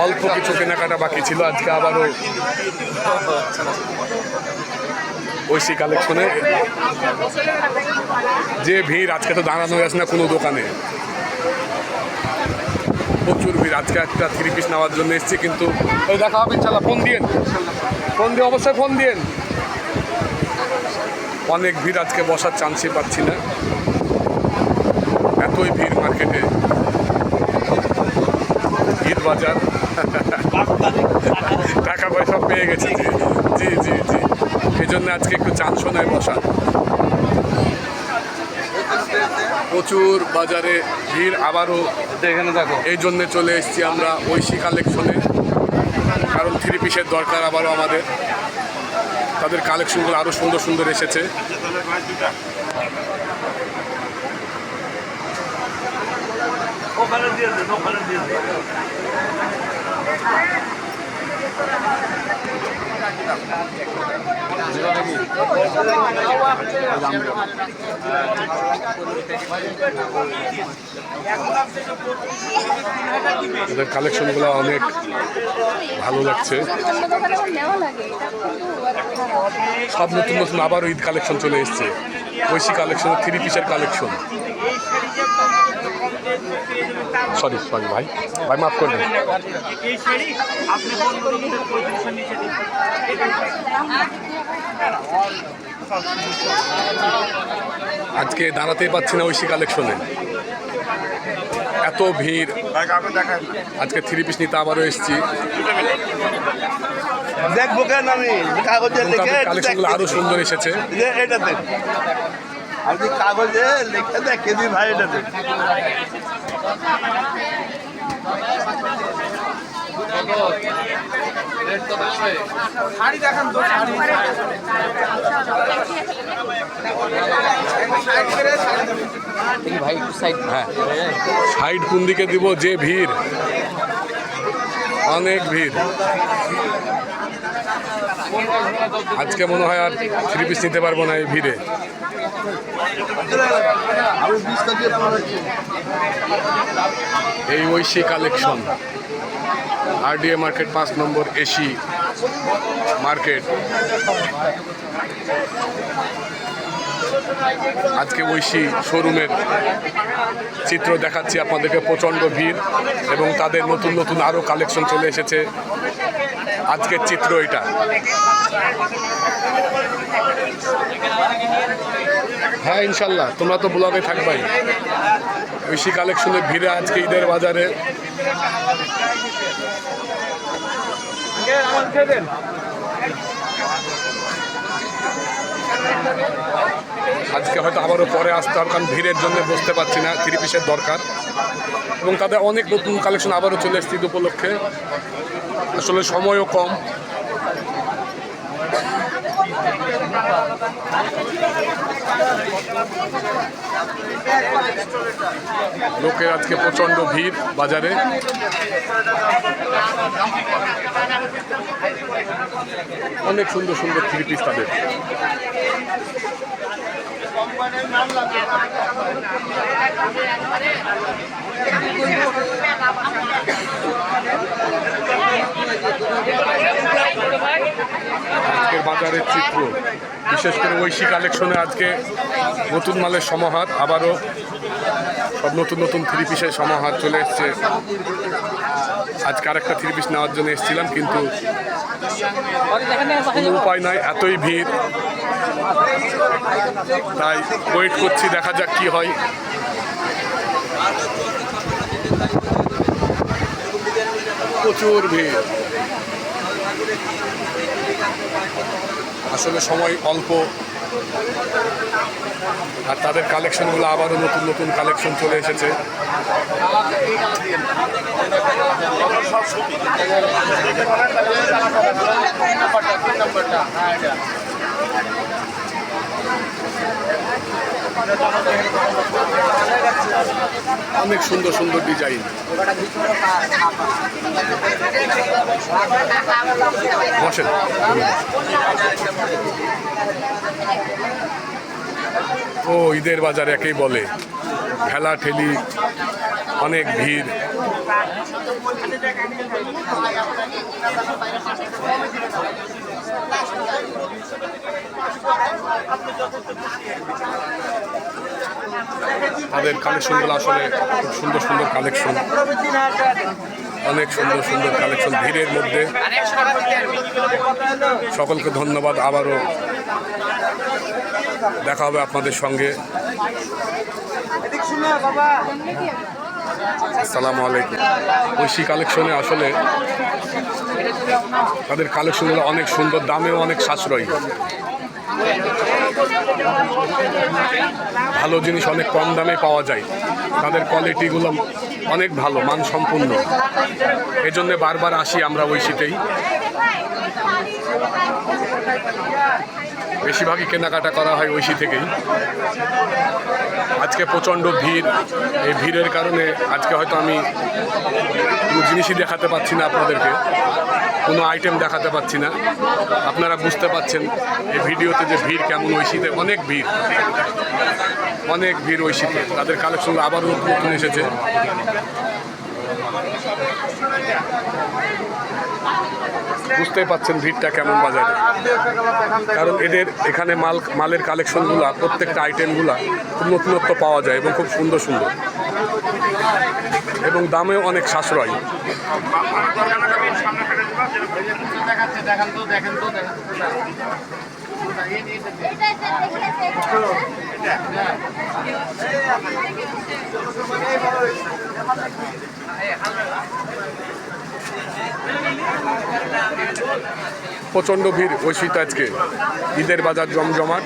অল্প কিছু কেনাকাটা বাকি ছিল, আজকে আবারও ঐশী কালেকশনে যে ভিড়, আজকে তো দাঁড়ানো যাচ্ছে না কোনো দোকানে, প্রচুর ভিড়। আজকে একটা 3 পিস নেওয়ার জন্য এসেছি, কিন্তু ওই দেখা হবে ইনশাল্লাহ। ফোন দিয়ে অবশ্যই ফোন দিয়েন। অনেক ভিড়, আজকে বসার চান্সই পাচ্ছি না, এতই ভিড় মার্কেটে। ঈদ বাজার, টাকা পয়সা পেয়ে গেছে। জি জি জি, এই জন্য আজকে একটু চান্সনায় বসা। প্রচুর বাজারে ভিড় আবারও, এখানে দেখো। এই জন্যে চলে এসেছি আমরা ঐশী কালেকশনে, কারণ 3 পিসের দরকার আবারও আমাদের। তাদের কালেকশনগুলো আরও সুন্দর সুন্দর এসেছে। এদের কালেকশনগুলো অনেক ভালো লাগছে। সব নতুন নতুন আবারও ঈদ কালেকশন চলে এসছে। ঐশী কালেকশন, 3 পিসের কালেকশন। সরি ভাই মাফ করবেন। আজকে দাঁড়াতেই পাচ্ছি না ঐশী কালেকশনে, এত ভিড়। আজকে 3 পিস নিতে আবারও এসেছি। দেখবো কেন আমি কাগজে লিখে, কালেকশনগুলো আরো সুন্দর এসেছে। এটাতে আমি কাগজে লিখে দেখে দিই ভাই, এটাতে সাইড কোন দিকে দিব, যে ভিড়, অনেক ভিড়। আজকে মনে হয় আর 3 পিস নিতে পারবো না এই ভিড়ে। এই ঐশী কালেকশন, RDA মার্কেট 5 নম্বর এসি মার্কেট। আজকে ঐশী শোরুমের চিত্র দেখাচ্ছি আপনাদেরকে। প্রচণ্ড ভিড় এবং তাদের নতুন নতুন আরও কালেকশন চলে এসেছে। আজকের চিত্র এটা। হ্যাঁ ইনশাল্লাহ, তোমরা তো ব্লগে থাকবাই। ঐশী কালেকশনের ভিড়ে আজকে ঈদের বাজারে। আজকে হয়তো আবারও পরে আসতে হবে, কারণ ভিড়ের জন্য বসতে পারছি না। 3 পিসের দরকার এবং তাদের অনেক নতুন কালেকশন আবারও চলে এসেছে ঈদ উপলক্ষে। আসলে সময়ও কম। লোকের আজকে প্রচণ্ড ভিড় বাজারে। অনেক সুন্দর সুন্দর 3 পিস তাদের। আজকের বাজারের চিত্র, বিশেষ করে ঐশী কালেকশনে আজকে নতুন মালের সমাহার। আবারও সব নতুন নতুন 3 পিসের সমাহার চলে এসছে। আজকে আরেকটা 3 পিস নেওয়ার জন্য এসেছিলাম, কিন্তু কোনো উপায় নাই, এতই ভিড়। তাই ওয়েট করছি, দেখা যাক কি হয়। প্রচুর ভিড়, আসলে সময় অল্প। আর তাদের কালেকশনগুলো আবারও নতুন নতুন কালেকশন চলে এসেছে। অনেক সুন্দর সুন্দর ডিজাইন। বসেন। ও ঈদের বাজার একেই বলে, ঠেলা ঠেলি, অনেক ভিড়। তাদের কালেকশনগুলো আসলে খুব সুন্দর সুন্দর কালেকশন, অনেক সুন্দর সুন্দর কালেকশন ভিড়ের মধ্যে। সকলকে ধন্যবাদ, আবারও দেখা হবে আপনাদের সঙ্গে। আসসালামু আলাইকুম। ঐশী কালেকশনে আসলে তাদের কালেকশনগুলো অনেক সুন্দর, দামেও অনেক সাশ্রয়ী। ভালো জিনিস অনেক কম দামে পাওয়া যায়, তাদের কোয়ালিটিগুলো অনেক ভালো, মানসম্পন্ন। এই জন্যে বারবার আসি আমরা ঐশীতেই। বেশিরভাগই কেনাকাটা করা হয় ঐশী থেকেই। আজকে প্রচণ্ড ভিড়, এই ভিড়ের কারণে আজকে হয়তো আমি কোনো জিনিসই দেখাতে পাচ্ছি না আপনাদেরকে, কোনো আইটেম দেখাতে পাচ্ছি না। আপনারা বুঝতে পাচ্ছেন এই ভিডিওতে যে ভিড় কেমন ঐশীতে, অনেক ভিড়, অনেক ভিড় ঐশীতে। তাদের কালেকশন আবারও নতুন এসেছে। বুঝতেই পাচ্ছেন ভিড়টা কেমন বাজারে, কারণ এদের এখানে মালের কালেকশনগুলো, প্রত্যেকটা আইটেমগুলো খুব নতুনত্ব পাওয়া যায় এবং খুব সুন্দর সুন্দর, এবং দামেও অনেক সাশ্রয়ী। প্রচণ্ড ভিড় ঐশীতে আজকে, ঈদের বাজার জমজমাট।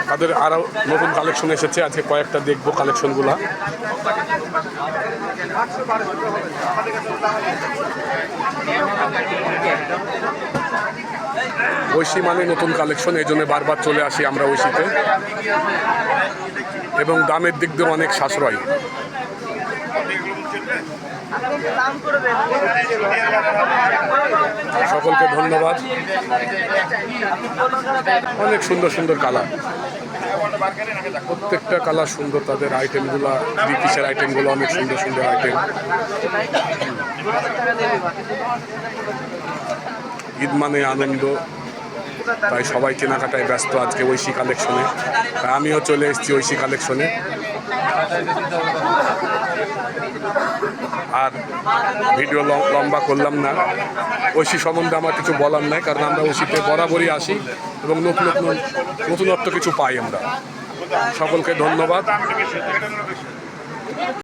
তাদের আরও নতুন কালেকশন এসেছে, আজকে কয়েকটা দেখবো কালেকশনগুলা। ঐশী মানে নতুন কালেকশন, এই জন্য বারবার চলে আসি আমরা ঐশীতে, এবং দামের দিক দিয়ে অনেক সাশ্রয়ী। সকলকে ধন্যবাদ। অনেক সুন্দর সুন্দর কালার, প্রত্যেকটা কালার সুন্দর। তাদের আইটেমগুলো, 3 পিসের আইটেমগুলো অনেক সুন্দর সুন্দর আইটেম। ঈদ মানে আনন্দ, তাই সবাই কেনাকাটায় ব্যস্ত আজকে ঐশী কালেকশনে। তাই আমিও চলে এসেছি ঐশী কালেকশনে। আর ভিডিও লম্বা করলাম না, ঐশী সম্বন্ধে আমার কিছু বলার নাই, কারণ আমরা ঐশীতে বরাবরই আসি এবং নতুনত্ব কিছু পাই আমরা। সকলকে ধন্যবাদ।